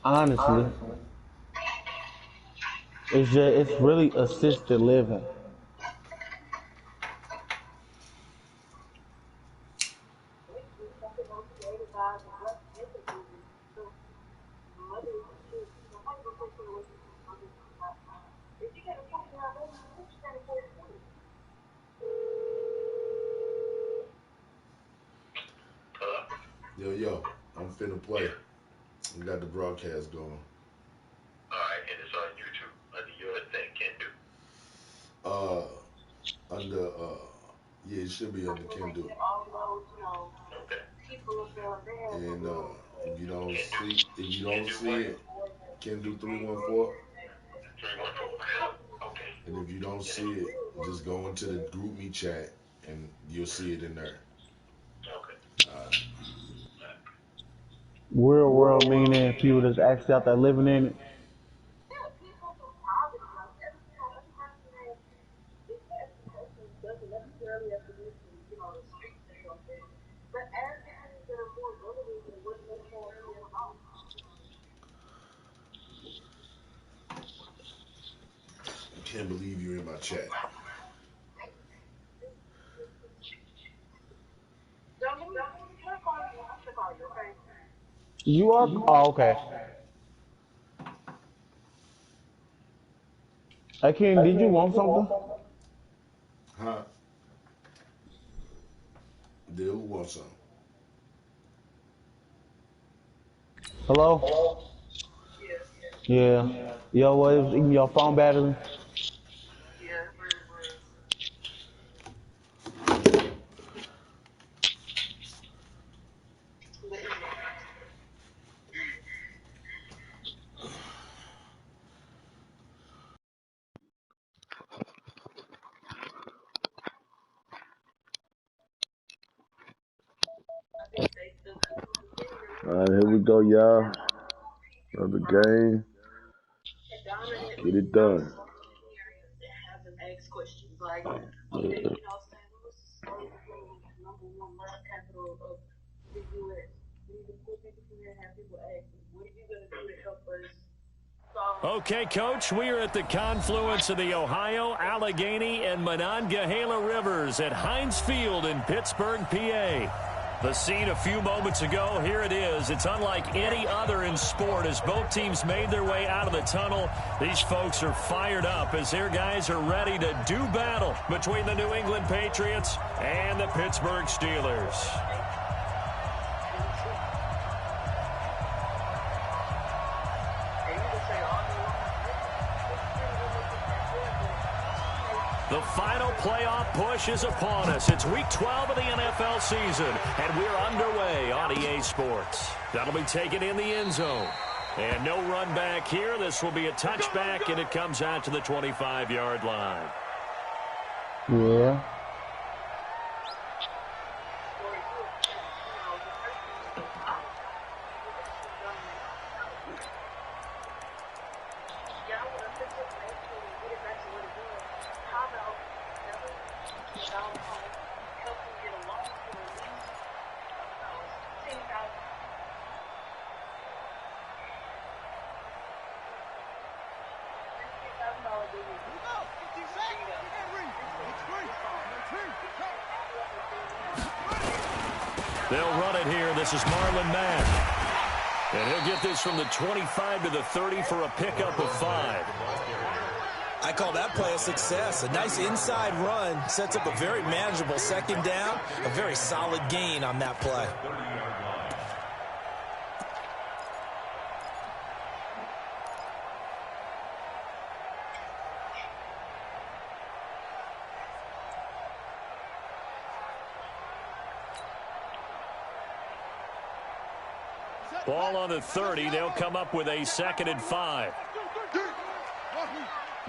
Honestly, it's really assisted living. Yo, yo, I'm finna play. We got the broadcast going. All right, and it's on YouTube under your thing. Can do. Uh, under yeah, it should be under Kindle. Okay. And if you don't Can do. see, if you Can don't do see what? it, Kindle 314. 314. Okay. And if you don't see it, just go into the group me chat and you'll see it in there. Okay. Uh, Real world meaning people that's actually out there living in it. can't believe you're in my chat. You are? Oh, okay. Hey, King, did you want something? Huh? Dude, who wants some? Hello? Yeah. Yo, what is eating your phone battery? All right, here we go, y'all. Another game. Get it done. Yeah. Okay, Coach, we are at the confluence of the Ohio, Allegheny, and Monongahela Rivers at Heinz Field in Pittsburgh, PA. The scene a few moments ago, here it is. It's unlike any other in sport as both teams made their way out of the tunnel. These folks are fired up as their guys are ready to do battle between the New England Patriots and the Pittsburgh Steelers. The final playoff push is upon us. It's Week 12 of the NFL season, and we're underway on EA Sports. That'll be taken in the end zone. And no run back here. This will be a touchback, and it comes out to the 25-yard line. Yeah. They'll run it here. This is Marlon Mack. And he'll get this from the 25 to the 30 for a pickup of 5. I call that play a success. A nice inside run sets up a very manageable second down. A very solid gain on that play. Ball on the 30. They'll come up with a 2nd and 5.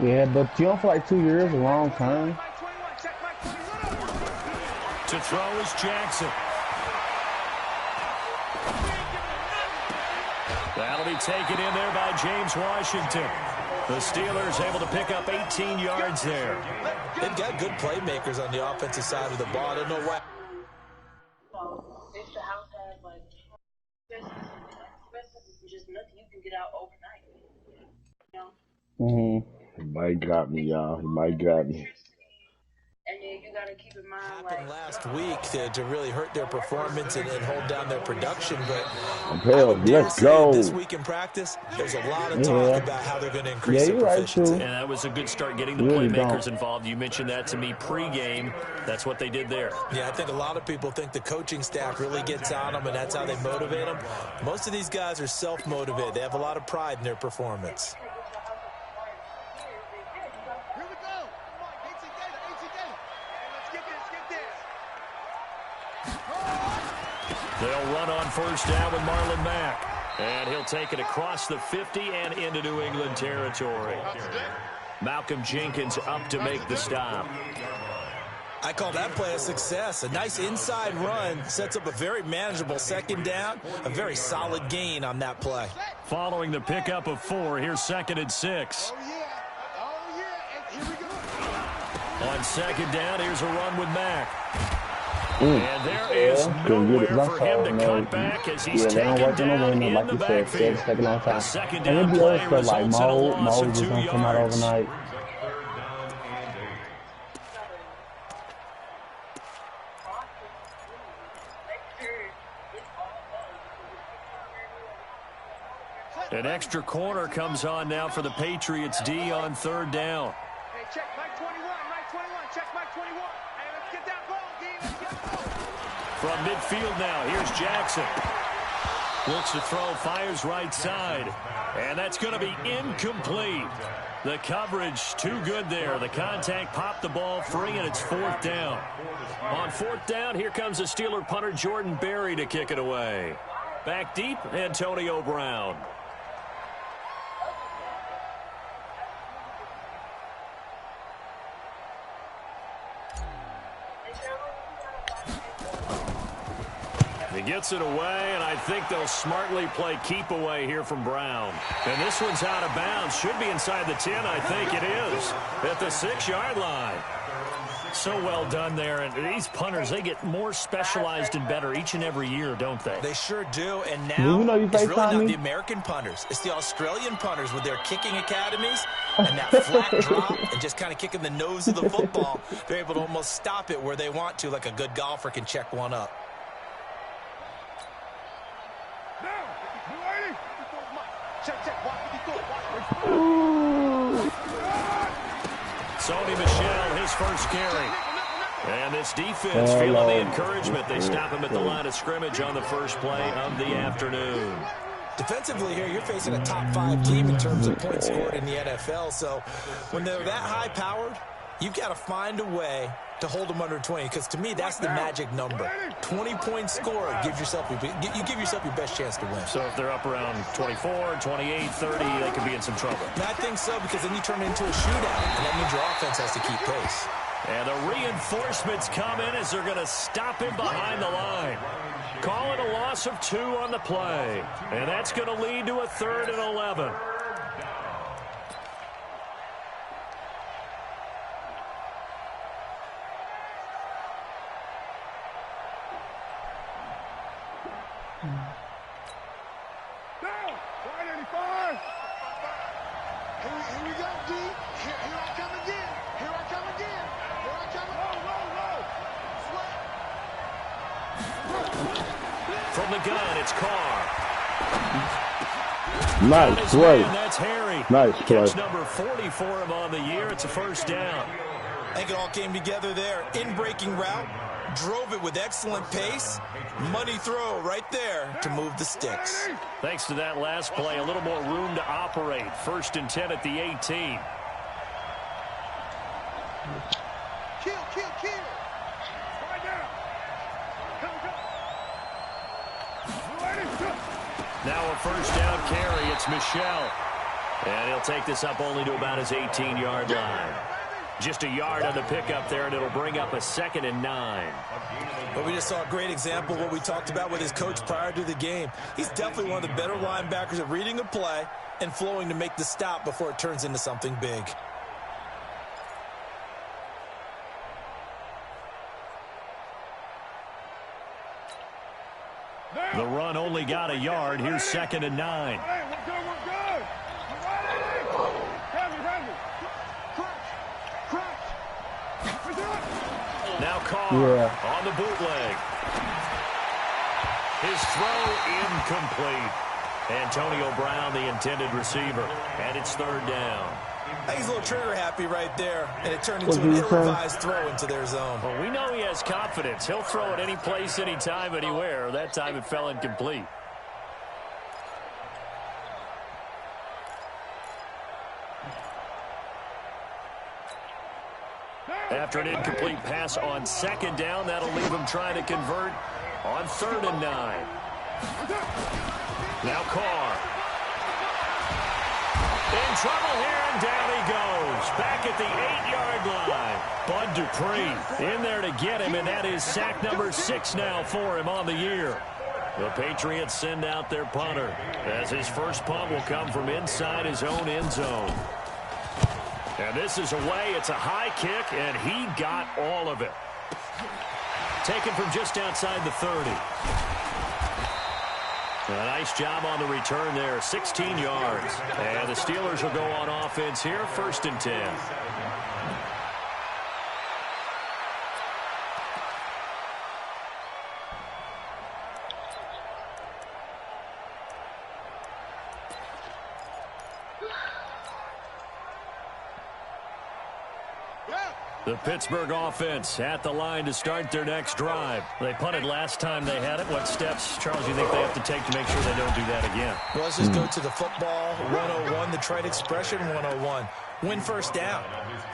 Yeah, but you don't feel like 2 years is a long time. To throw is Jackson. That'll be taken in there by James Washington. The Steelers able to pick up 18 yards there. They've got good playmakers on the offensive side of the ball. I don't know why. Mm-hmm. He might got me, y'all. He might got me. Happened last week to really hurt their performance and hold down their production, but I Hell, would dare let's say that this go. week in practice, there's a lot of talk about how they're going to increase their you're right, proficiency. too. And that was a good start getting the You really playmakers don't. involved. You mentioned that to me pregame. That's what they did there. Yeah, I think a lot of people think the coaching staff really gets on them, and that's how they motivate them. Most of these guys are self-motivated. They have a lot of pride in their performance. They'll run on first down with Marlon Mack. And he'll take it across the 50 and into New England territory. Malcolm Jenkins up to make the stop. I call that play a success. A nice inside run sets up a very manageable second down. A very solid gain on that play. Following the pickup of 4, here's 2nd and 6. On second down, here's a run with Mack. And there is nowhere for him to cut back as he's taken down in the backfield. The second down play results in a loss of 2 yards. An extra corner comes on now for the Patriots D on 3rd down. Hey, check Mike 21, Mike 21, check Mike 21. Hey, let's get that ball, D. Let's get the ball. From midfield now, here's Jackson. Looks to throw, fires right side. And that's going to be incomplete. The coverage too good there. The contact popped the ball free, and it's 4th down. On 4th down, here comes the Steeler punter Jordan Berry to kick it away. Back deep, Antonio Brown. He gets it away, and I think they'll smartly play keep away here from Brown. And this one's out of bounds. Should be inside the 10, I think it is. At the 6-yard line. So well done there. And these punters, they get more specialized and better each and every year, don't they? They sure do. And now it's really not the American punters. It's the Australian punters with their kicking academies and that flat drop and just kind of kicking the nose of the football. They're able to almost stop it where they want to, like a good golfer can check one up. Sony Michel, his first carry. And this defense feeling the encouragement. They stop him at the line of scrimmage on the first play of the afternoon. Defensively here, you're facing a top 5 team in terms of points scored in the NFL. So when they're that high-powered, you've got to find a way to hold them under 20, because to me, that's the magic number. 20 points scored, you give yourself your best chance to win. So if they're up around 24, 28, 30, they could be in some trouble. And I think so, because then you turn it into a shootout, and that means your offense has to keep pace. And the reinforcements come in as they're going to stop him behind the line. Call it a loss of 2 on the play. And that's going to lead to a 3rd and 11. From the gun, it's Carr. Nice play. That's Harry. Nice play. Catch number 40 for him on the year. It's a first down. I think it all came together there. In-breaking route. Drove it with excellent pace. Money throw right there to move the sticks. Thanks to that last play, a little more room to operate. 1st and 10 at the 18. Kill. Right now. Come. Now a first down carry. It's Michel. And he'll take this up only to about his 18-yard line. Just a yard on the pickup there, and it'll bring up a 2nd and 9. But we just saw a great example of what we talked about with his coach prior to the game. He's definitely one of the better linebackers at reading a play and flowing to make the stop before it turns into something big. The run only got a yard. Here's 2nd and 9. Hey, we're good, we're good. Heavy. Crunch. We do it. Now Carr on the bootleg. His throw incomplete. Antonio Brown, the intended receiver. And it's 3rd down. I think he's a little trigger happy right there, and it turned into an ill-advised throw into their zone. Well, we know he has confidence. He'll throw it any place, anytime, anywhere. That time it fell incomplete. After an incomplete pass on 2nd down, that'll leave him trying to convert on 3rd and 9. Now Carr. In trouble here, and down he goes. Back at the 8-yard line. Bud Dupree in there to get him, and that is sack number 6 now for him on the year. The Patriots send out their punter, as his first punt will come from inside his own end zone. And this is away. It's a high kick, and he got all of it. Taken from just outside the 30. A nice job on the return there, 16 yards. And the Steelers will go on offense here, 1st and 10. The Pittsburgh offense at the line to start their next drive. They punted last time they had it. What steps, Charles, do you think they have to take to make sure they don't do that again? Well, let's just go to the football 101, the trade expression 101. Win 1st down.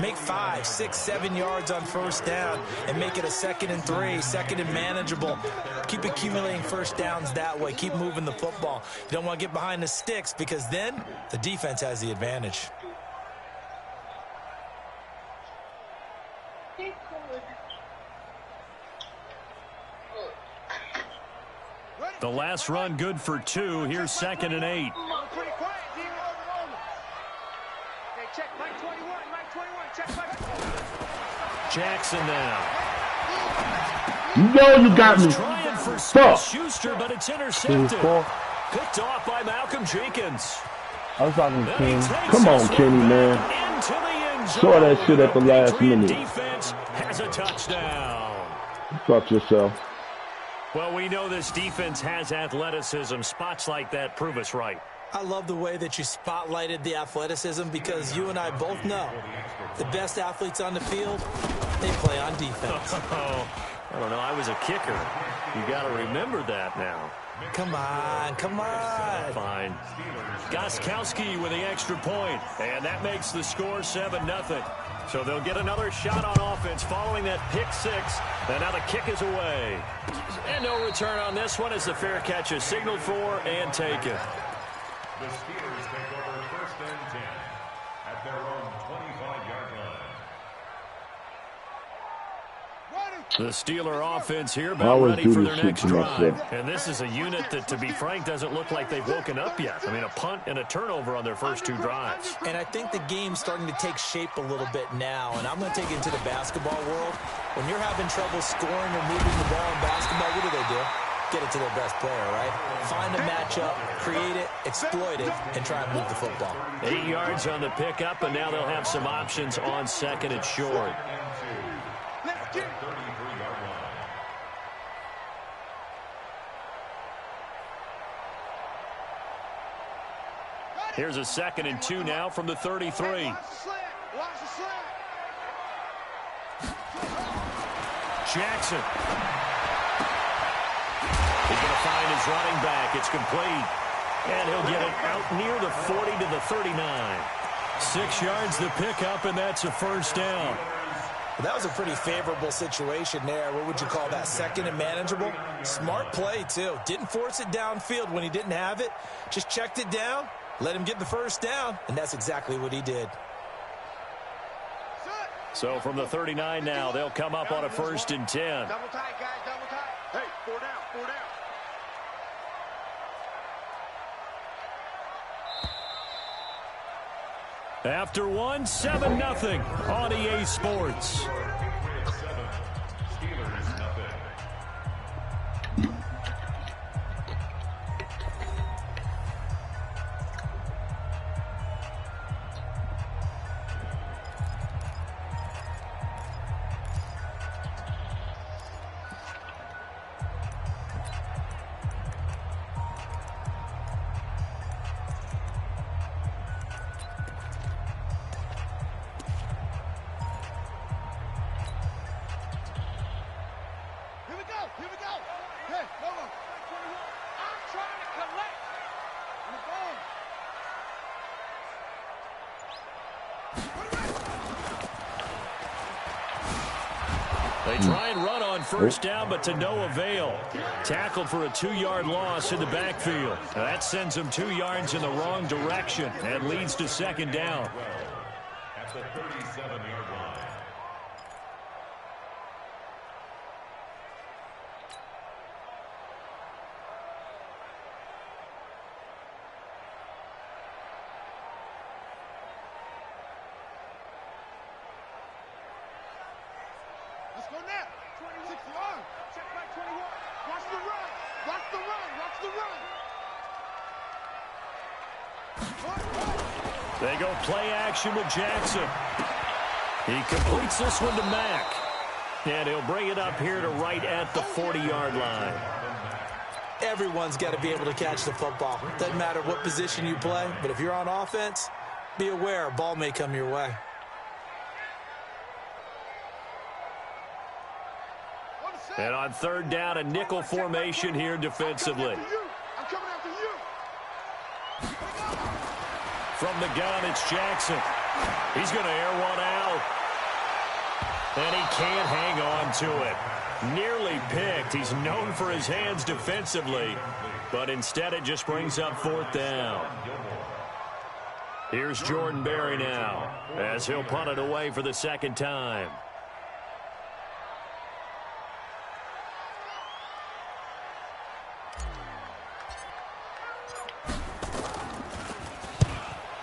Make 5, 6, 7 yards on 1st down and make it a 2nd and 3, 2nd and manageable. Keep accumulating 1st downs that way. Keep moving the football. You don't want to get behind the sticks because then the defense has the advantage. The last run good for 2. Here's 2nd and 8. Pretty quiet, D. Hey, check Mike 21. Mike 21. Check Mike. Jackson now. You know you got me. Trying for Fuck. Schuster, but it's intercepted. Picked off by Malcolm Jenkins. I was talking to Then King. he takes Come on, this one Kenny, man. back into the end zone. Saw that shit at the last Patriot minute. defense has a touchdown. Fuck yourself. Well, we know this defense has athleticism. Spots like that prove us right. I love the way that you spotlighted the athleticism because you and I both know the best athletes on the field, they play on defense. I don't know. I was a kicker. You got to remember that now. Come on. Fine. Gostkowski with the extra point, and that makes the score 7-0. So they'll get another shot on offense following that pick 6, and now the kick is away. And no return on this one as the fair catch is signaled for and taken. The Steelers take over 1st and 10 at their own 25-yard line. The Steeler offense here about ready for their next drive. And this is a unit that, to be frank, doesn't look like they've woken up yet. I mean, a punt and a turnover on their first 2 drives. And I think the game's starting to take shape a little bit now. And I'm going to take it into the basketball world. When you're having trouble scoring or moving the ball in basketball, what do? Get it to their best player, right? Find a matchup, create it, exploit it, and try and move the football. 8 yards on the pickup, and now they'll have some options on 2nd and short. Here's a 2nd and 2 now from the 33. Jackson. He's going to find his running back. It's complete. And he'll get it out near the 40 to the 39. 6 yards the pickup, and that's a 1st down. That was a pretty favorable situation there. What would you call that? 2nd and manageable? Smart play, too. Didn't force it downfield when he didn't have it. Just checked it down, let him get the 1st down, and that's exactly what he did. So from the 39 now, they'll come up on a 1st and 10. Double tight, guys, double tight. Hey, 4 down, 4 down. After 1, 7-0 on EA Sports. They try and run on first down, but to no avail. Tackled for a 2-yard loss in the backfield. Now that sends them 2 yards in the wrong direction and leads to second down. At the 37-yard line. Let's go now. 26 yards. Check back 21. Watch the run. Watch the run. Watch the run. They go play action with Jackson. He completes this one to Mack. And he'll bring it up here to right at the 40-yard line. Everyone's got to be able to catch the football. Doesn't matter what position you play, but if you're on offense, be aware a ball may come your way. And on third down, a nickel formation here defensively. I'm coming after you. From the gun, it's Jackson. He's going to air one out. And he can't hang on to it. Nearly picked. He's known for his hands defensively, but instead it just brings up fourth down. Here's Jordan Berry now, as he'll punt it away for the second time.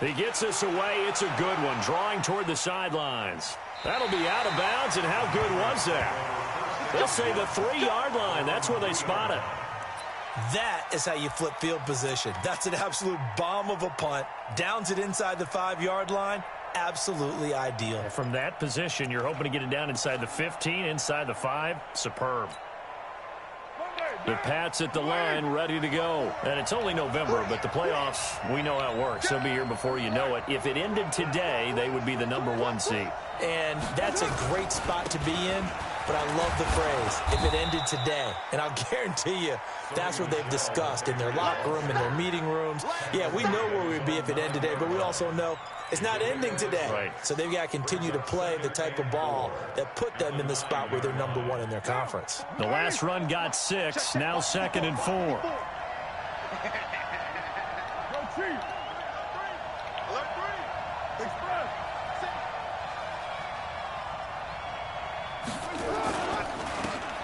He gets this away. It's a good one, drawing toward the sidelines. That'll be out of bounds, and how good was that? They'll say the 3-yard line. That's where they spot it. That is how you flip field position. That's an absolute bomb of a punt. Downs it inside the 5-yard line. Absolutely ideal. From that position, you're hoping to get it down inside the 15, inside the 5. Superb. The Pats at the line, ready to go. And it's only November, but the playoffs, we know how it works. They'll be here before you know it. If it ended today, they would be the #1 seed. And that's a great spot to be in, but I love the phrase, if it ended today. And I'll guarantee you, that's what they've discussed in their locker room, in their meeting rooms. Yeah, we know where we'd be if it ended today, but we also know it's not ending today. Right. So they've got to continue to play the type of ball that put them in the spot where they're #1 in their conference. The last run got 6, now 2nd and 4.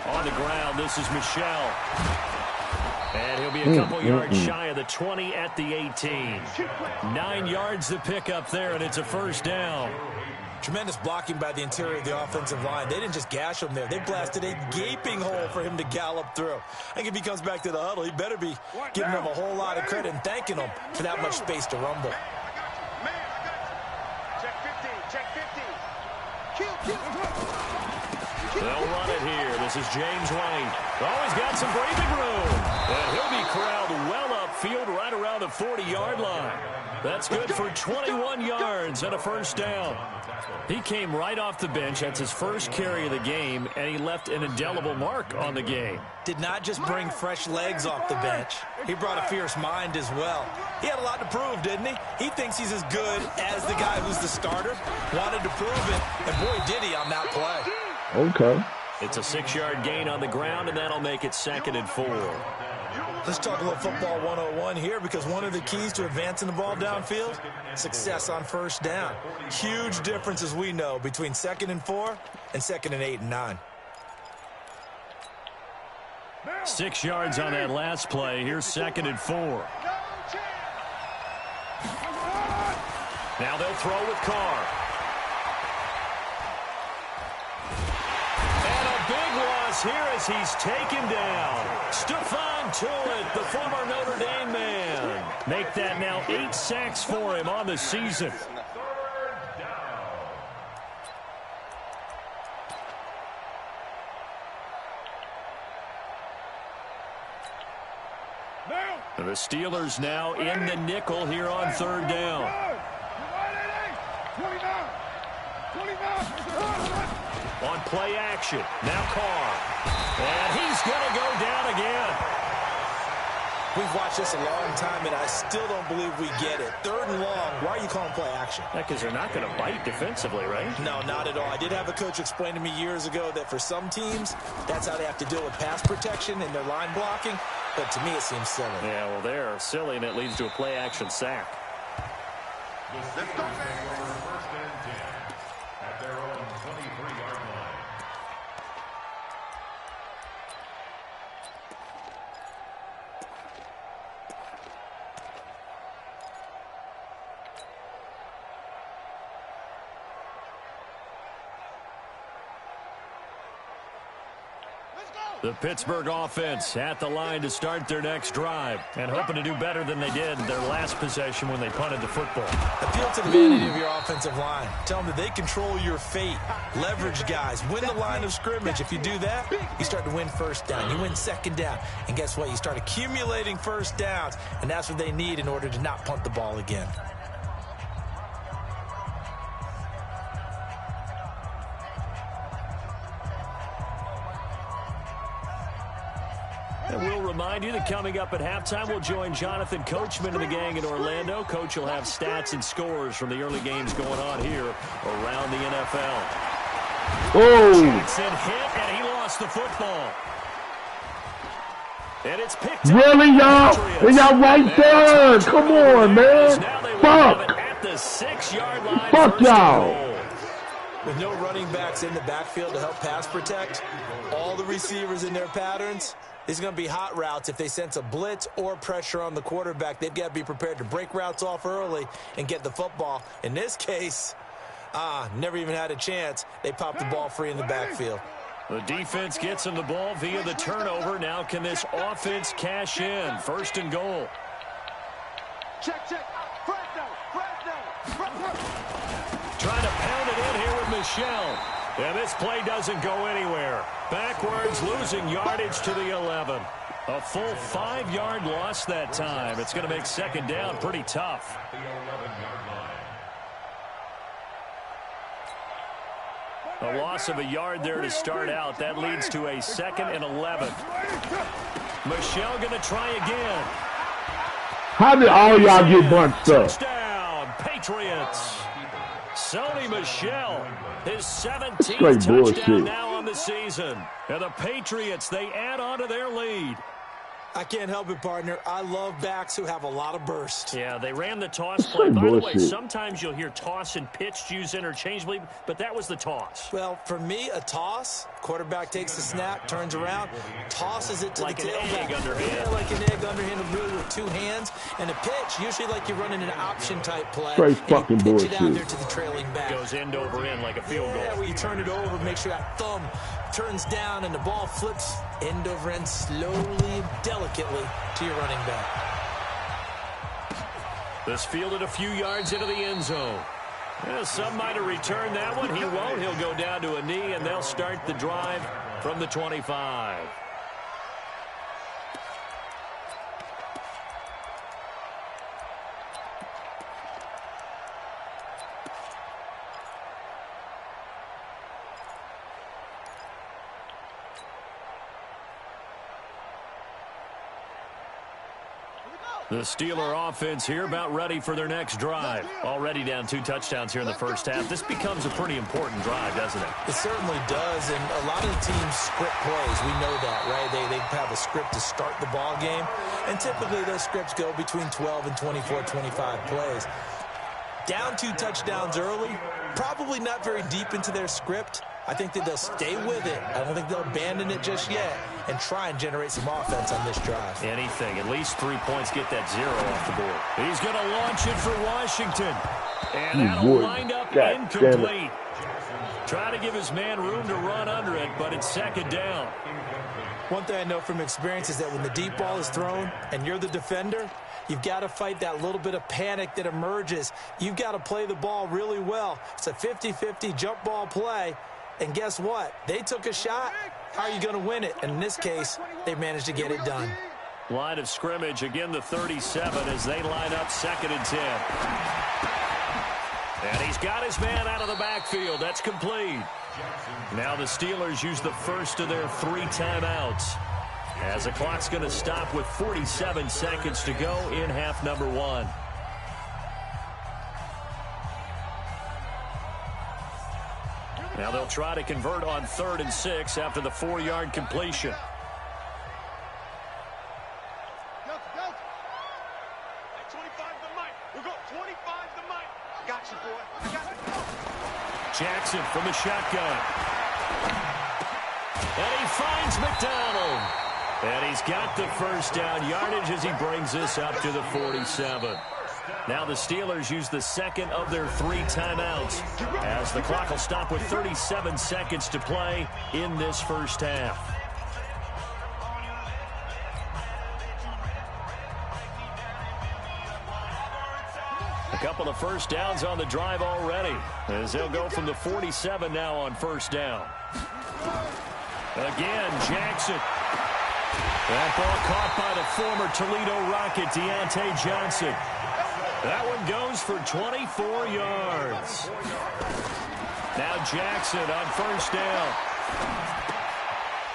On the ground, this is Michelle. And he'll be a couple yards shy of the 20 at the 18. 9 yards to pick up there, and it's a first down. Tremendous blocking by the interior of the offensive line. They didn't just gash him there. They blasted a gaping hole for him to gallop through. I think if he comes back to the huddle, he better be giving them a whole lot of credit and thanking them for that much space to rumble. Check 15. Check 15. They'll run it here. This is James Wayne. Oh, he's got some breathing room. And he'll be corralled well upfield right around the 40-yard line. That's good for 21 yards and a first down. He came right off the bench. That's his first carry of the game, and he left an indelible mark on the game. Did not just bring fresh legs off the bench. He brought a fierce mind as well. He had a lot to prove, didn't he? He thinks he's as good as the guy who's the starter. Wanted to prove it, and boy, did he on that play. Okay. It's a 6-yard gain on the ground, and that'll make it 2nd and 4. Let's talk a little football 101 here, because one of the keys to advancing the ball downfield, success on first down. Huge difference, as we know, between 2nd and 4 and 2nd and 8 and 9. 6 yards on that last play. Here's 2nd and 4. Now they'll throw with Carr. Here as he's taken down. Stephon Tuitt, the former Notre Dame man. Make that now 8 sacks for him on the season. The Steelers now in the nickel here on third down. On play action, now Carr. And he's going to go down again. We've watched this a long time, and I still don't believe we get it. 3rd and long, why are you calling play action? Yeah, because they're not going to bite defensively, right? No, not at all. I did have a coach explain to me years ago that for some teams, that's how they have to deal with pass protection and their line blocking. But to me, it seems silly. Yeah, well, they're silly, and it leads to a play-action sack. The Steelers take over 1st and 10 at their own 23-yard line. The Pittsburgh offense at the line to start their next drive and hoping to do better than they did their last possession when they punted the football. Appeal to the vanity of your offensive line. Tell them that they control your fate. Leverage guys. Win the line of scrimmage. If you do that, you start to win 1st down. You win 2nd down. And guess what? You start accumulating 1st downs. And that's what they need in order to not punt the ball again. And we'll remind you that coming up at halftime, we'll join Jonathan Coachman and the gang in Orlando. Coach will have stats and scores from the early games going on here around the NFL. Oh! Jackson hit, and he lost the football. And it's picked up. Really, y'all? Y'all right there. Come on, man. Fuck. At the 6-yard line. Fuck y'all. With no running backs in the backfield to help pass protect, all the receivers in their patterns, these are going to be hot routes. If they sense a blitz or pressure on the quarterback, they've got to be prepared to break routes off early and get the football. In this case, never even had a chance. They popped the ball free in the backfield. The defense gets him the ball via the turnover. Now can this offense cash in? 1st and goal. Check. Fresno. Trying to pound it in here with Michelle. And this play doesn't go anywhere. Backwards, losing yardage to the 11. A full 5-yard loss that time. It's going to make 2nd down pretty tough. A loss of a yard there to start out. That leads to a 2nd and 11. Michelle going to try again. How did all y'all get bunched up? Touchdown, Patriots. Sony Michel, his 17th Straight touchdown bullshit. now on the season. And the Patriots, they add on to their lead. I can't help it, partner. I love backs who have a lot of burst. Yeah, they ran the toss play. By the way, sometimes you'll hear toss and pitch used interchangeably, but that was the toss. Well, for me, a toss, quarterback takes the snap, turns around, tosses it to like the tailback. Like an egg underhand. Yeah, like an egg underhand, really with 2 hands. And a pitch, usually like you're running an option-type play. Straight fucking pitch bullshit. it out there to the trailing back. Goes end over end like a field goal. Yeah, where you turn it over, make sure that thumb turns down and the ball flips end over end slowly and delicately to your running back. This fielded a few yards into the end zone. Yeah, some might have returned that one. He won't. He'll go down to a knee, and they'll start the drive from the 25. The Steeler offense here about ready for their next drive. Already down 2 touchdowns here in the first half. This becomes a pretty important drive, doesn't it? It certainly does, and a lot of the teams script plays. We know that, right? They have a script to start the ball game, and typically those scripts go between 12 and 24, 25 plays. Down 2 touchdowns early, probably not very deep into their script. I think that they'll stay with it. I don't think they'll abandon it just yet and try and generate some offense on this drive. Anything. At least 3 points, get that 0 off the board. He's going to launch it for Washington. And that'll wind up incomplete. Trying to give his man room to run under it, but it's 2nd down. One thing I know from experience is that when the deep ball is thrown and you're the defender, you've got to fight that little bit of panic that emerges. You've got to play the ball really well. It's a 50-50 jump ball play. And guess what? They took a shot. How are you going to win it? And in this case, they managed to get it done. Line of scrimmage, again the 37 as they line up 2nd and 10. And he's got his man out of the backfield. That's complete. Now the Steelers use the first of their 3 timeouts. As the clock's going to stop with 47 seconds to go in half number 1. Now they'll try to convert on 3rd and 6 after the 4-yard completion. Jackson from the shotgun. And he finds McDonald. And he's got the first down yardage as he brings this up to the 47. Now the Steelers use the second of their 3 timeouts as the clock will stop with 37 seconds to play in this first half. A couple of first downs on the drive already as they'll go from the 47 now on first down. Again, Jackson. That ball caught by the former Toledo Rocket, Deontay Johnson. That one goes for 24 yards. Now Jackson on first down.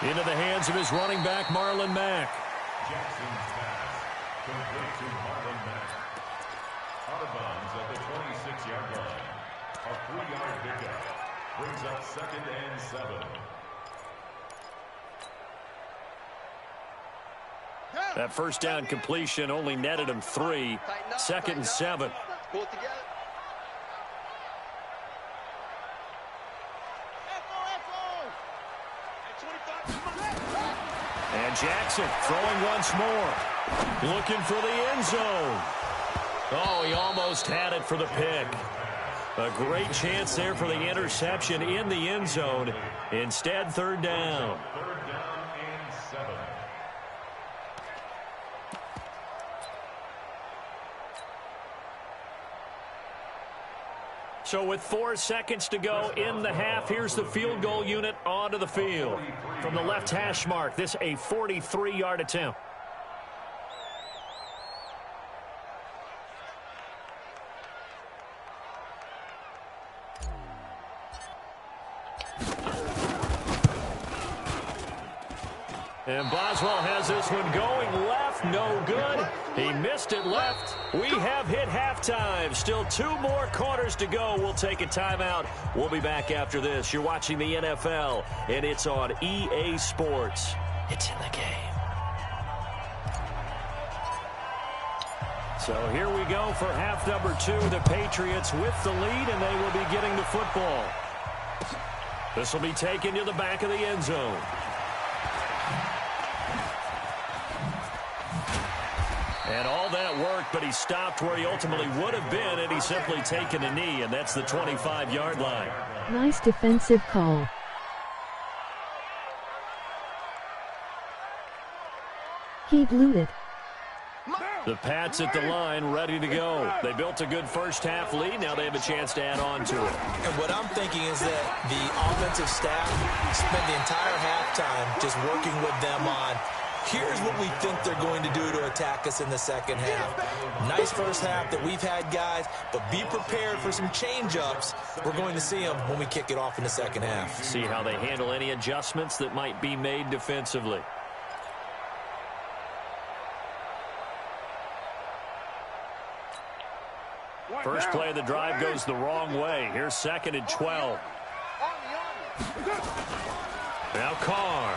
Into the hands of his running back, Marlon Mack. Jackson's pass complete to Marlon Mack. Out of bounds at the 26-yard line. A 3-yard pickup brings up 2nd and 7. That first down completion only netted him 3. 2nd and 7. And Jackson throwing once more. Looking for the end zone. Oh, he almost had it for the pick. A great chance there for the interception in the end zone. Instead, 3rd down. 3rd down and 7. So with 4 seconds to go in the half, here's the field goal unit onto the field. From the left hash mark, this a 43-yard attempt. And Boswell has this one going left, no good. He missed it left. We have hit halftime. Still 2 more quarters to go. We'll take a timeout. We'll be back after this. You're watching the NFL, and it's on EA Sports. It's in the game. So here we go for half number 2. The Patriots with the lead, and they will be getting the football. This will be taken to the back of the end zone. And all that worked, but he stopped where he ultimately would have been, and he's simply taken a knee, and that's the 25-yard line. Nice defensive call. He blew it. The Pats at the line, ready to go. They built a good first-half lead. Now they have a chance to add on to it. And what I'm thinking is that the offensive staff spent the entire halftime just working with them on, here's what we think they're going to do to attack us in the second half. Nice first half that we've had, guys, but be prepared for some change-ups. We're going to see them when we kick it off in the second half. See how they handle any adjustments that might be made defensively. First play of the drive goes the wrong way. Here's 2nd and 12. Now Carr.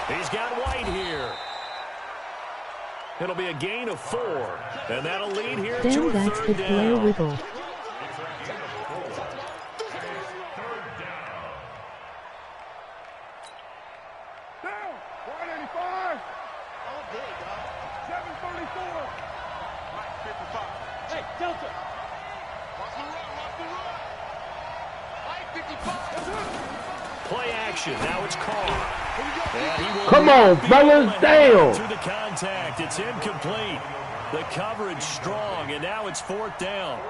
He's got White here. It'll be a gain of 4. And that'll lead here to a 3rd down. Wiggle. Play action. Now it's Carr. Come on, fellas, down. Through the contact, it's incomplete. The coverage strong, and now it's 4th down.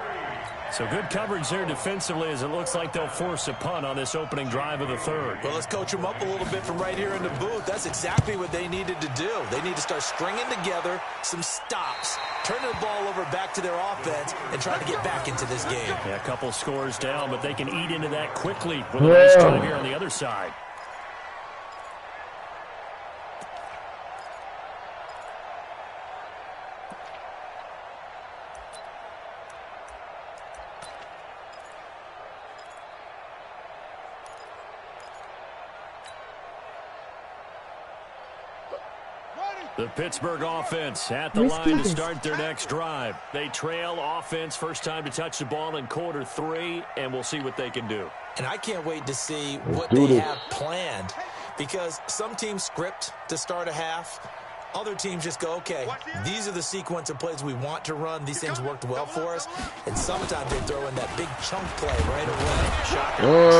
So good coverage there defensively as it looks like they'll force a punt on this opening drive of the 3rd. Well, let's coach them up a little bit from right here in the booth. That's exactly what they needed to do. They need to start stringing together some stops, turning the ball over back to their offense, and trying to get back into this game. Yeah, a couple scores down, but they can eat into that quickly with a nice drive here on the other side. The Pittsburgh offense at the line to start their next drive. They trail offense, first time to touch the ball in quarter 3, and we'll see what they can do. And I can't wait to see what they have planned, because some teams script to start a half. Other teams just go, okay, these are the sequence of plays we want to run. These things worked well for us. And sometimes they throw in that big chunk play right away. Shocker. Get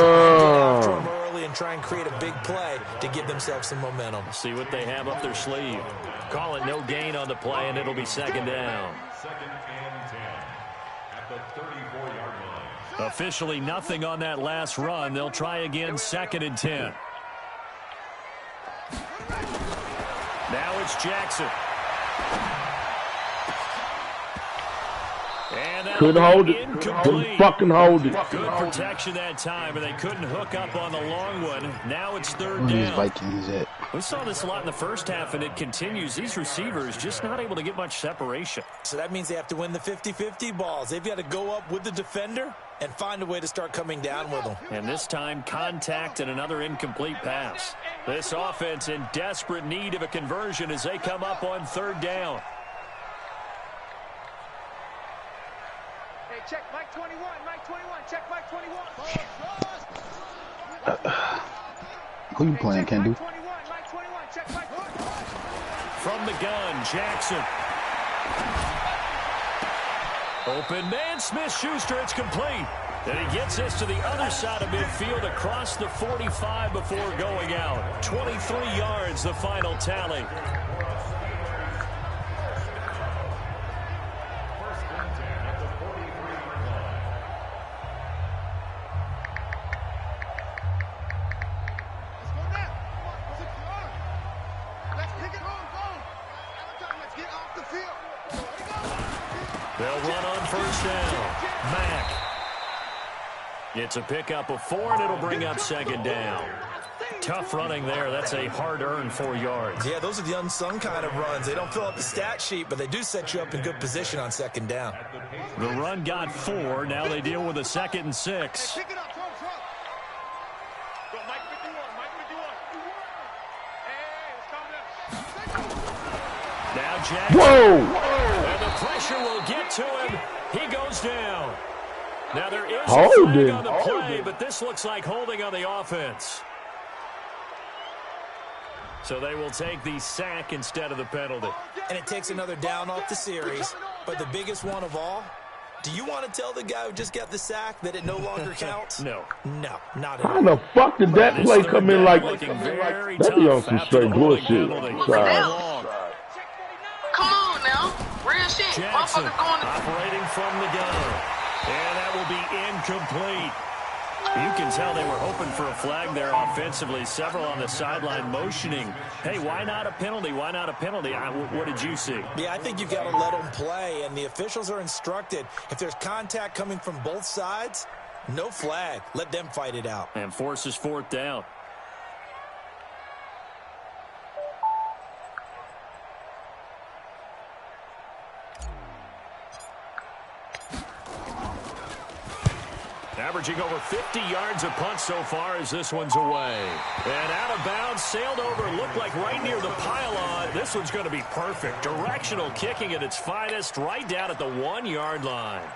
after them early and try and create a big play to give themselves some momentum. See what they have up their sleeve. Call it no gain on the play, and it'll be second down. Second and 10 at the 34-yard line. Officially nothing on that last run. They'll try again, second and 10. Now it's Jackson. And couldn't hold it. Couldn't fucking hold it. Good protection that time, but they couldn't hook up on the long one. Now it's third Where down. Vikings at? We saw this a lot in the first half, and it continues. These receivers just not able to get much separation. So that means they have to win the 50-50 balls. They've got to go up with the defender and find a way to start coming down with them. And this time, contact and another incomplete pass. This offense in desperate need of a conversion as they come up on third down. Hey, check Mike 21, Mike 21, check Mike 21. Who you playing, Kendu? Mike 21, check Mike 21. From the gun, Jackson. Open man, Smith-Schuster, it's complete. And he gets this to the other side of midfield across the 45 before going out. 23 yards, the final tally. They'll run on first down. Mack. It's a pickup of 4, and it'll bring up second down. Tough running there. That's a hard-earned 4 yards. Yeah, those are the unsung kind of runs. They don't fill up the stat sheet, but they do set you up in good position on second down. The run got 4. Now they deal with a 2nd and 6. Pick it up, throw. Go, Mike 51, Mike 51. Hey, let's come down. Now Jackson. Whoa! And the pressure will get to him. He goes down. Now there is a Holding. flag on the play, but this looks like holding on the offense. So they will take the sack instead of the penalty. And it takes another down off the series. But the biggest one of all, do you want to tell the guy who just got the sack that it no longer counts? No. No, not at How all. the fuck did that play come in like Looking very that? Be on tough some after straight the holding bullshit. penalty. Sorry. Come on now. Real shit. Jackson Motherfuckers going to... operating from the gun. And that will be incomplete. You can tell they were hoping for a flag there offensively. Several on the sideline motioning. Hey, why not a penalty? Why not a penalty? What did you see? Yeah, I think you've got to let them play, and the officials are instructed. If there's contact coming from both sides, no flag. Let them fight it out. And forces 4th down. Averaging over 50 yards a punt so far as this one's away. And out of bounds, sailed over, looked like right near the pylon. This one's going to be perfect. Directional kicking at its finest, right down at the 1-yard line.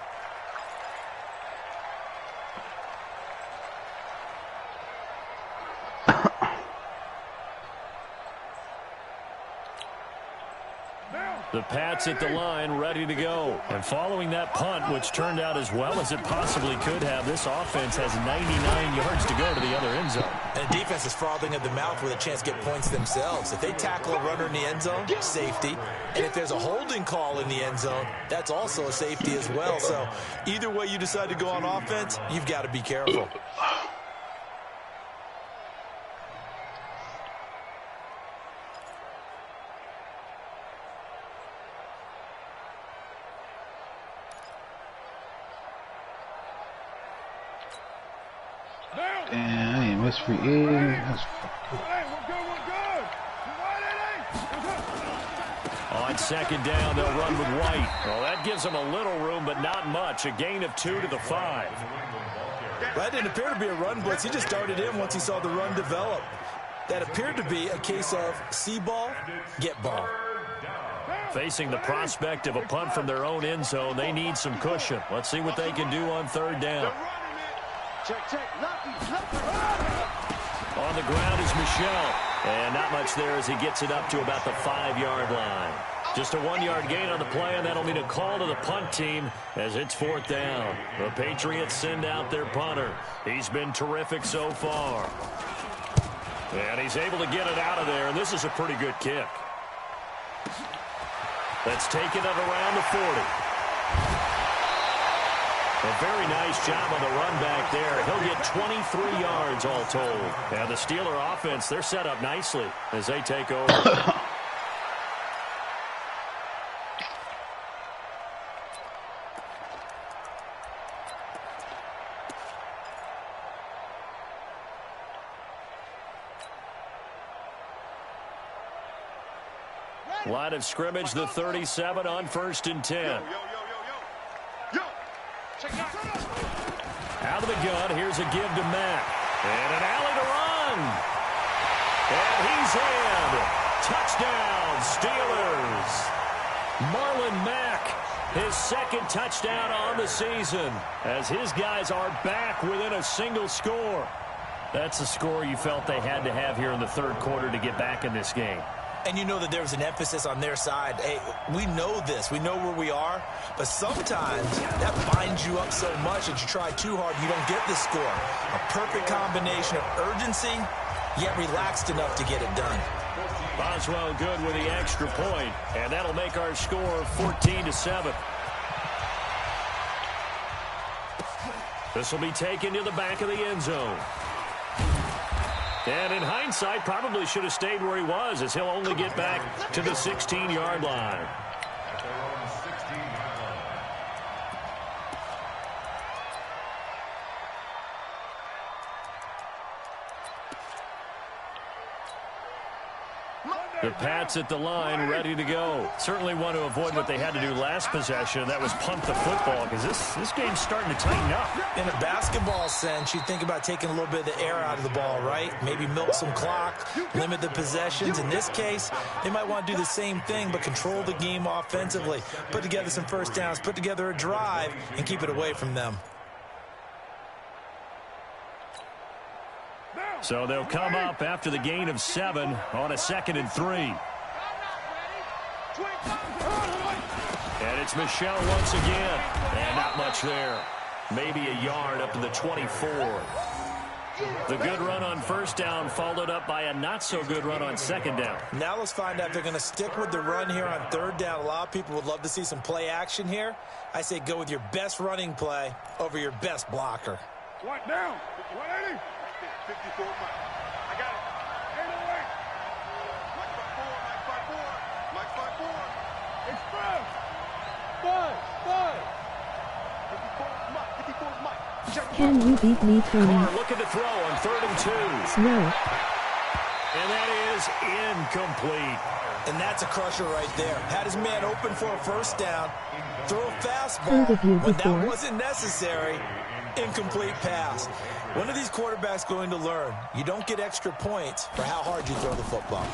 The Pats at the line, ready to go. And following that punt, which turned out as well as it possibly could have, this offense has 99 yards to go to the other end zone. And the defense is frothing at the mouth with a chance to get points themselves. If they tackle a runner in the end zone, safety. And if there's a holding call in the end zone, that's also a safety as well. So either way you decide to go on offense, you've got to be careful. Damn, I ain't missed free. Yeah, that's Hey, we're good. On second down, they'll run with White. Well, that gives them a little room, but not much. A gain of 2 to the 5. That didn't appear to be a run blitz. He just started in once he saw the run develop. That appeared to be a case of see ball, get ball. Facing the prospect of a punt from their own end zone, they need some cushion. Let's see what they can do on third down. On the ground is Michel. And not much there as he gets it up to about the 5-yard line. Just a 1-yard gain on the play, and that'll mean a call to the punt team as it's 4th down. The Patriots send out their punter. He's been terrific so far. And he's able to get it out of there, and this is a pretty good kick. That's taken it around the 40. A very nice job on the run back there. He'll get 23 yards all told. And the Steeler offense, they're set up nicely as they take over. Line of scrimmage, the 37 on 1st and 10. Out of the gun, here's a give to Mack. And an alley to run. And he's in. Touchdown, Steelers. Marlon Mack, his 2nd touchdown on the season, as his guys are back within a single score. That's a score you felt they had to have here in the 3rd quarter to get back in this game. And you know that there's an emphasis on their side. Hey, we know this. We know where we are. But sometimes that binds you up so much that you try too hard, you don't get the score. A perfect combination of urgency, yet relaxed enough to get it done. Boswell good with the extra point, and that'll make our score 14-7. This will be taken to the back of the end zone. And in hindsight, probably should have stayed where he was, as he'll only get back to the 16-yard line. The Pats at the line, ready to go. Certainly want to avoid what they had to do last possession. That was punt the football, because this game's starting to tighten up. In a basketball sense, you think about taking a little bit of the air out of the ball, right? Maybe milk some clock, limit the possessions. In this case, they might want to do the same thing, but control the game offensively. Put together some first downs, put together a drive, and keep it away from them. So they'll come up after the gain of 7 on a 2nd and 3. And it's Michel once again. And not much there. Maybe a yard up to the 24. The good run on 1st down followed up by a not-so-good run on 2nd down. Now let's find out if they're going to stick with the run here on 3rd down. A lot of people would love to see some play action here. I say go with your best running play over your best blocker. What down? 180. 54, Mike. I got it. 808. Mike 54. Express. 5. 54 Mike. Can you beat me, Tony? Carr looking to throw on 3rd and 2. No. And that is incomplete. And that's a crusher right there. Had his man open for a 1st down. Throw a fastball when that wasn't necessary. Incomplete pass. When are these quarterbacks going to learn? You don't get extra points for how hard you throw the football.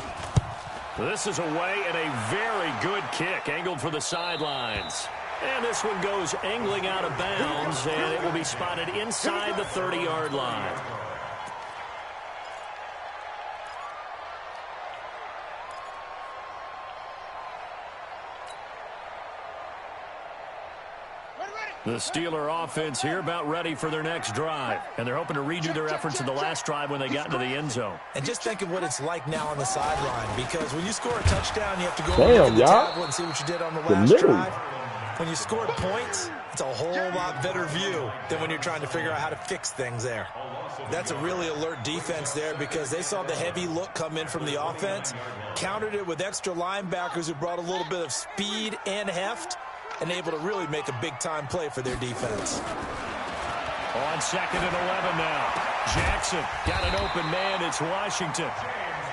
This is away and a very good kick angled for the sidelines. And this one goes angling out of bounds, and it will be spotted inside the 30-yard line. The Steeler offense here about ready for their next drive. And they're hoping to redo their efforts in the last drive when they got into the end zone. And just think of what it's like now on the sideline. Because when you score a touchdown, you have to go over to the tablet and see what you did on the last drive. When you scored points, it's a whole lot better view than when you're trying to figure out how to fix things there. That's a really alert defense there because they saw the heavy look come in from the offense, countered it with extra linebackers who brought a little bit of speed and heft, and able to really make a big-time play for their defense. On 2nd and 11 now. Jackson got an open man. It's Washington.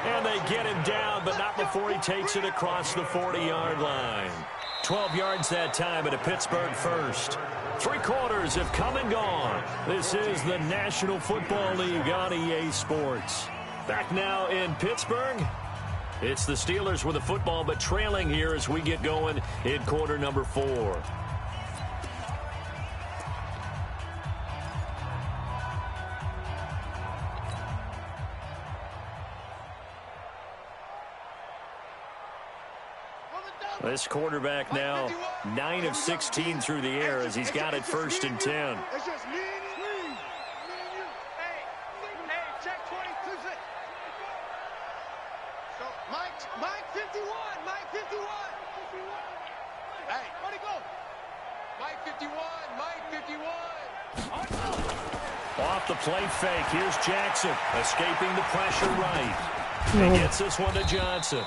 And they get him down, but not before he takes it across the 40-yard line. 12 yards that time at a Pittsburgh first. 3 quarters have come and gone. This is the National Football League on EA Sports. Back now in Pittsburgh. It's the Steelers with the football, but trailing here as we get going in quarter number 4. This quarterback now 9 of 16 through the air as he's got it 1st and 10. It's just me and you. Hey, check 22. So, Mike 51. Mike 51. Hey, where'd he go? Mike 51. Mike 51. Off the play fake. Here's Jackson escaping the pressure right. And gets this one to Johnson.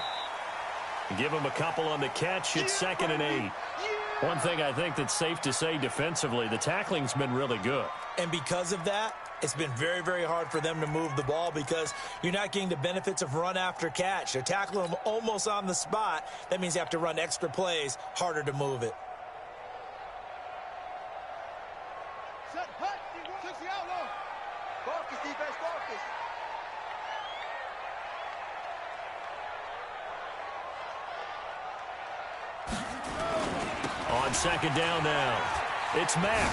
Give him a couple on the catch. It's 2nd and 8. One thing I think that's safe to say defensively, the tackling's been really good. And because of that, it's been very, very hard for them to move the ball because you're not getting the benefits of run after catch. They're tackling them almost on the spot. That means you have to run extra plays, harder to move it. Set, hut, 60 outlaw. Focus, defense, focus. On 2nd down now, it's Mack.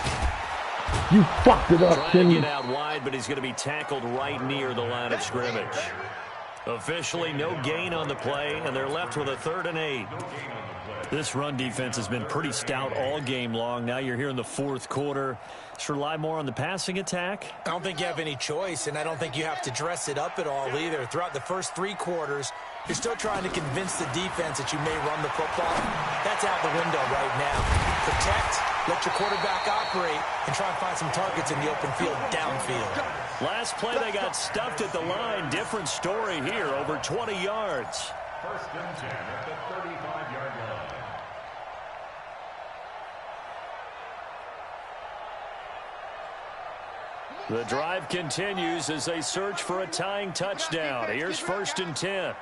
You fucked it up, Trying Kenny. to get out wide, but he's going to be tackled right near the line of scrimmage. Officially, no gain on the play, and they're left with a 3rd and 8. This run defense has been pretty stout all game long. Now you're here in the 4th quarter. Just rely more on the passing attack. I don't think you have any choice, and I don't think you have to dress it up at all either. Throughout the first 3 quarters, you're still trying to convince the defense that you may run the football. That's out the window right now. Protect, let your quarterback operate, and try and find some targets in the open field downfield. Last play, they got stuffed at the line. Different story here, over 20 yards. 1st and 10 at the 35-yard line. The drive continues as they search for a tying touchdown. Here's 1st and 10.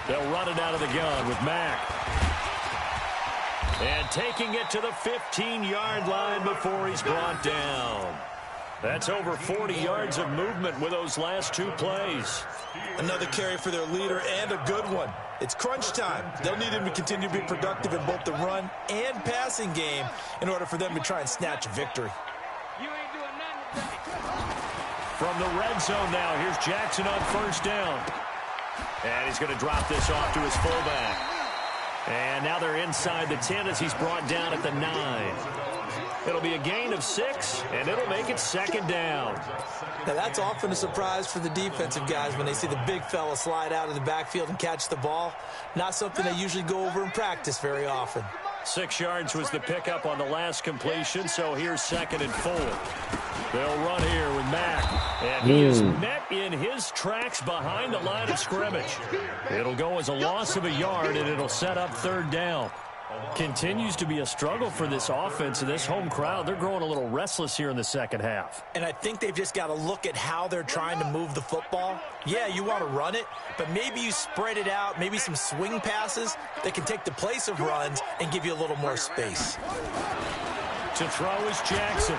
They'll run it out of the gun with Mack. And taking it to the 15-yard line before he's brought down. That's over 40 yards of movement with those last 2 plays. Another carry for their leader and a good one. It's crunch time. They'll need him to continue to be productive in both the run and passing game in order for them to try and snatch a victory. From the red zone now, here's Jackson on 1st down. And he's going to drop this off to his fullback. And now they're inside the 10 as he's brought down at the 9. It'll be a gain of 6, and it'll make it 2nd down. Now that's often a surprise for the defensive guys when they see the big fella slide out of the backfield and catch the ball. Not something they usually go over in practice very often. 6 yards was the pickup on the last completion, so here's 2nd and 4. They'll run here with Mack, and he is met in his tracks behind the line of scrimmage. It'll go as a loss of a yard, and it'll set up 3rd down. Continues to be a struggle for this offense and this home crowd. They're growing a little restless here in the 2nd half. And I think they've just got to look at how they're trying to move the football. Yeah, you want to run it, but maybe you spread it out, maybe some swing passes that can take the place of runs and give you a little more space. To throw is Jackson.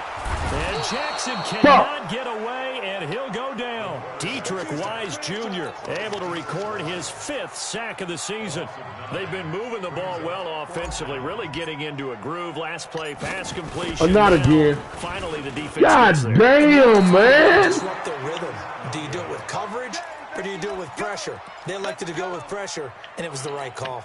And Jackson cannot get away, and he'll go down. Dietrich Wise Jr. able to record his 5th sack of the season. They've been moving the ball well offensively, really getting into a groove. Last play, pass completion. Not again. Finally, the defense. God damn, man. Disrupt their rhythm. Do you do it with coverage, or do you do it with pressure? They elected to go with pressure, and it was the right call.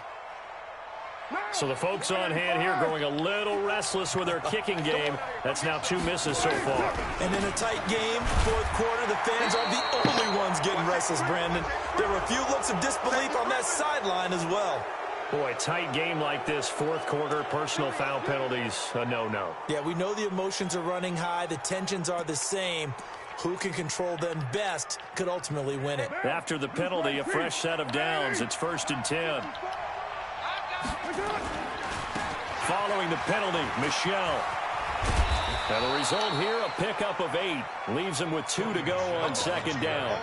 So the folks on hand here growing a little restless with their kicking game. That's now 2 misses so far. And in a tight game, 4th quarter, the fans are the only ones getting restless, Brandon. There were a few looks of disbelief on that sideline as well. Boy, tight game like this, 4th quarter, personal foul penalties, a no-no. Yeah, we know the emotions are running high. The tensions are the same. Who can control them best could ultimately win it. After the penalty, a fresh set of downs. It's 1st and 10. Following the penalty, Michelle. And the result here, a pickup of 8. Leaves him with 2 to go on 2nd down.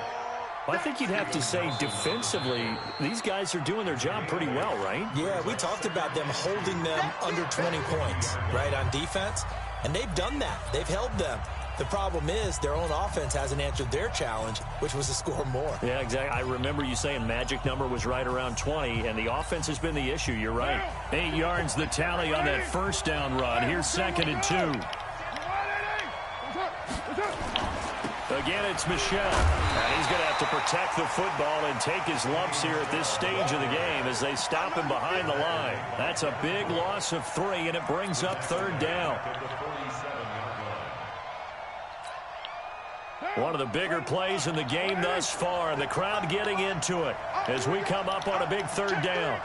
I think you'd have to say defensively, these guys are doing their job pretty well, right? Yeah, we talked about them holding them under 20 points, right, on defense. And they've done that. They've held them. The problem is their own offense hasn't answered their challenge, which was to score more. Yeah, exactly. I remember you saying magic number was right around 20, and the offense has been the issue. You're right. 8 yards the tally on that first down run. Here's 2nd and 2. Again, it's Michel. And he's going to have to protect the football and take his lumps here at this stage of the game as they stop him behind the line. That's a big loss of 3, and it brings up 3rd down. One of the bigger plays in the game thus far, and the crowd getting into it as we come up on a big 3rd down.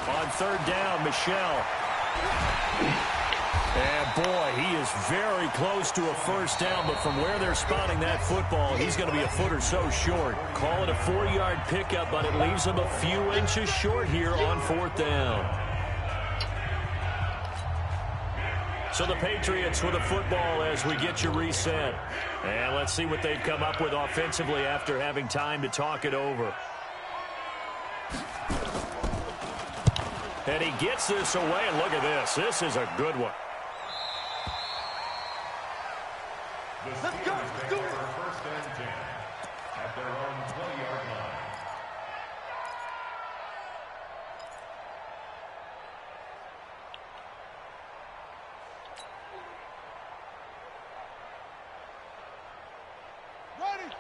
On 3rd down, Michel. And boy, he is very close to a first down, but from where they're spotting that football, he's going to be a foot or so short. Call it a 4-yard pickup, but it leaves him a few inches short here on 4th down. So the Patriots with the football as we get you reset. And let's see what they've come up with offensively after having time to talk it over. And he gets this away, and look at this. This is a good one. Let's go. Take over 1st and 10 at their own 20-yard line.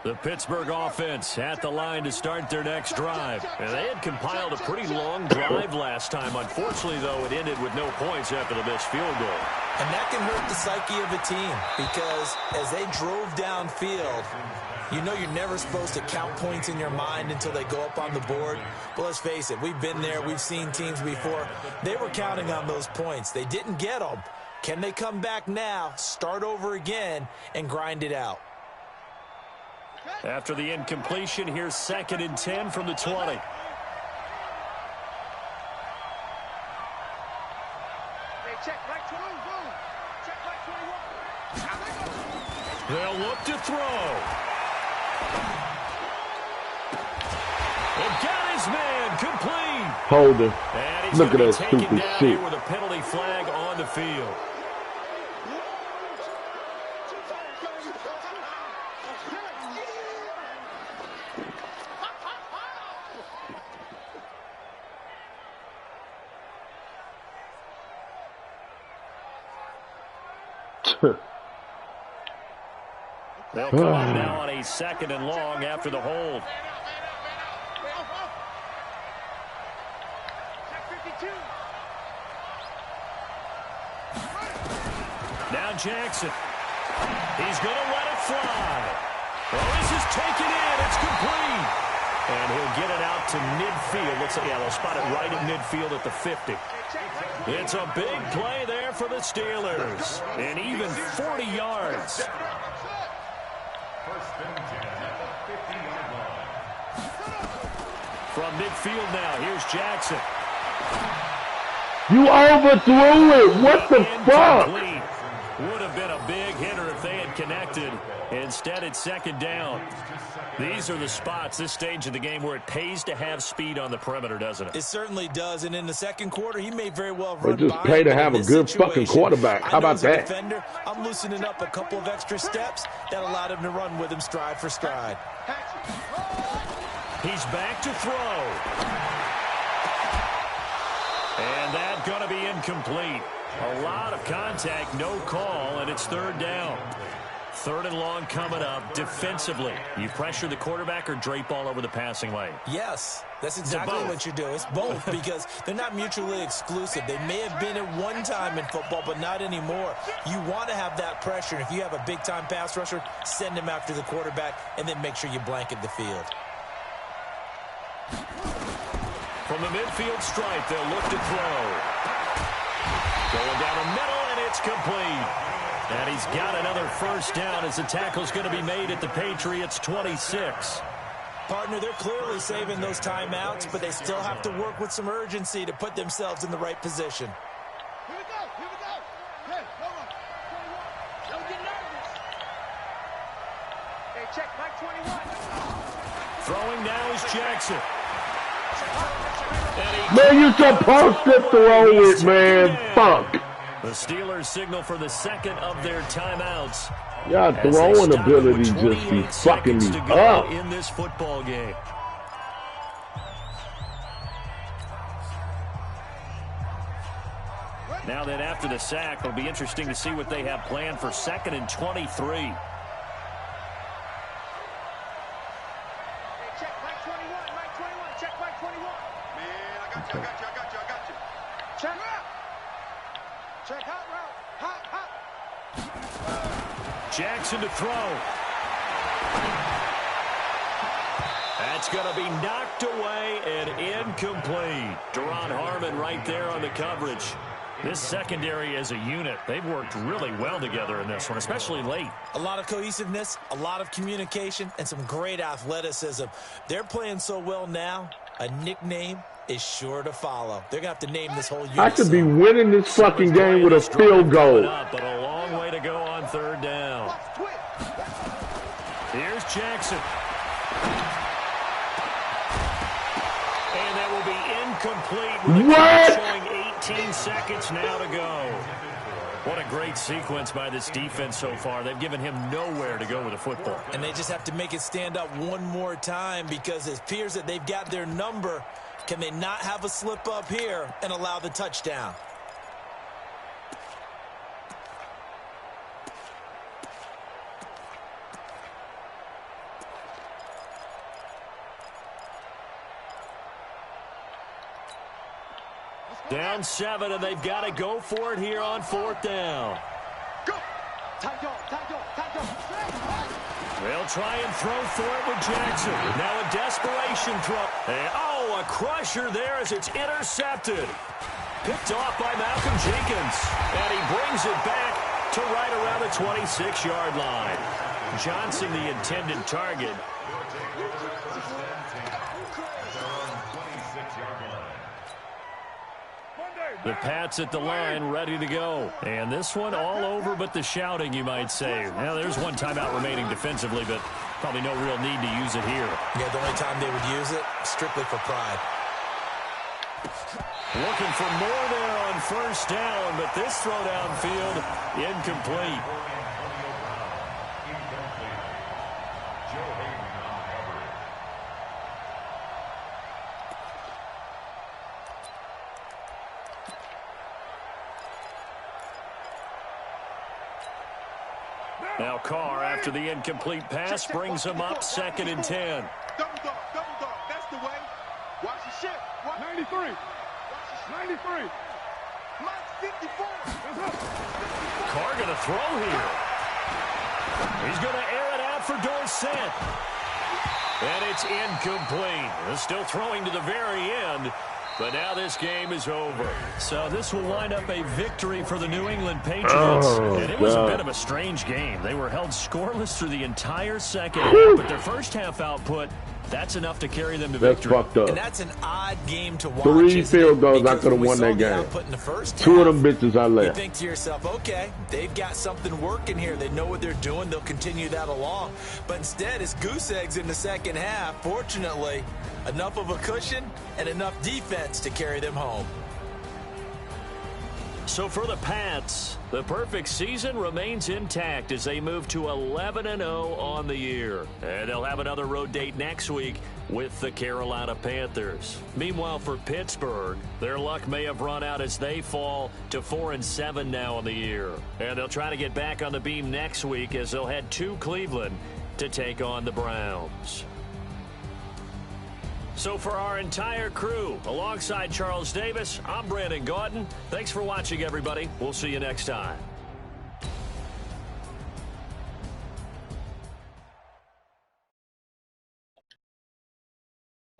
The Pittsburgh offense at the line to start their next drive. And they had compiled a pretty long drive last time. Unfortunately, though, it ended with no points after the missed field goal. And that can hurt the psyche of a team because as they drove downfield, you know you're never supposed to count points in your mind until they go up on the board. But let's face it, we've been there. We've seen teams before. They were counting on those points. They didn't get them. Can they come back now, start over again, and grind it out? After the incompletion, here's 2nd and 10 from the 20. They'll look to throw. And got his man complete. Hold him. And he's Look at going that to be taken stupid down shit. here with a penalty flag on the field. They'll come up now on a 2nd and long after the hold. Now Jackson. He's going to let it fly. Well, this is taken in. It's complete. And he'll get it out to midfield. Looks like, yeah, they'll spot it right at midfield at the 50. It's a big play there for the Steelers. And even 40 yards. 1st and 10 at the 50-yard line. From midfield now, here's Jackson. You overthrew it. What the fuck? Would have been a big hitter if they had connected. Instead, it's 2nd down. These are the spots, this stage of the game, where it pays to have speed on the perimeter, doesn't it? It certainly does. And in the 2nd quarter, he may very well run It just by pay to him, have but a in good this fucking situation, quarterback. How I know about as a that? defender, I'm loosening up a couple of extra steps that allowed him to run with him stride for stride. He's back to throw. And that's going to be incomplete. A lot of contact, no call, and it's 3rd down. 3rd and long coming up. Defensively, you pressure the quarterback or drape all over the passing lane? Yes, that's exactly what you do. It's both because they're not mutually exclusive. They may have been at one time in football, but not anymore. You want to have that pressure. And if you have a big-time pass rusher, send him after the quarterback and then make sure you blanket the field. From the midfield stripe, they'll look to throw. Going down the middle, and it's complete. And he's got another first down as the tackle's going to be made at the Patriots' 26. Partner, they're clearly saving those timeouts, but they still have to work with some urgency to put themselves in the right position. Here we go. Here we go. Hey, hold on. 21. Don't get nervous. Hey, check Mike 21. Throwing now is Jackson. Man, you supposed to throw it, man. Fuck. The Steelers signal for the second of their timeouts. Y'all throwing ability just be fucking me up in this football game. Now then, after the sack, it'll be interesting to see what they have planned for 2nd and 23. Hey, check Mike 21, Mike 21, check Mike 21. Man, I got you. Check out. Check hot route. Hot. Jackson to throw. That's going to be knocked away and incomplete. Deron Harmon right there on the coverage. This secondary as a unit, they've worked really well together in this one, especially late. A lot of cohesiveness, a lot of communication, and some great athleticism. They're playing so well now, a nickname is sure to follow. They're going to have to name this whole unit. I could be winning this fucking game with a field goal. But a long way to go on 3rd down. Here's Jackson. And that will be incomplete with the clock showing 18 seconds now to go. What a great sequence by this defense so far. They've given him nowhere to go with the football. And they just have to make it stand up one more time because it appears that they've got their number. Can they not have a slip up here and allow the touchdown? Down 7, and they've got to go for it here on 4th down. Go. Tight dog. They'll try and throw for it with Jackson. Now a desperation throw. A crusher there as it's intercepted. Picked off by Malcolm Jenkins. And he brings it back to right around the 26-yard line. Johnson, the intended target. The Pats at the line, ready to go. And this one all over but the shouting, you might say. Now, there's one timeout remaining defensively, but probably no real need to use it here. Yeah, the only time they would use it, strictly for pride. Looking for more there on 1st down, but this throw downfield, incomplete. Now Carr, after the incomplete pass, brings him up 2nd and 10. Double dog. That's the way. Watch the shit. 93. Mike 54. Carr going to throw here. He's going to air it out for Dorsett. And it's incomplete. They're still throwing to the very end. But now this game is over. So this will wind up a victory for the New England Patriots. And it was a bit of a strange game. They were held scoreless through the entire second half, but their first half output, that's enough to carry them to victory. That's fucked up. And that's an odd game to watch. 3 field goals, I could have won that game. 2 of them bitches I left. You think to yourself, okay, they've got something working here. They know what they're doing. They'll continue that along. But instead, it's goose eggs in the second half. Fortunately, enough of a cushion and enough defense to carry them home. So for the Pats, the perfect season remains intact as they move to 11-0 on the year. And they'll have another road date next week with the Carolina Panthers. Meanwhile, for Pittsburgh, their luck may have run out as they fall to 4-7 now on the year. And they'll try to get back on the beam next week as they'll head to Cleveland to take on the Browns. So for our entire crew, alongside Charles Davis, I'm Brandon Gaudin. Thanks for watching, everybody. We'll see you next time.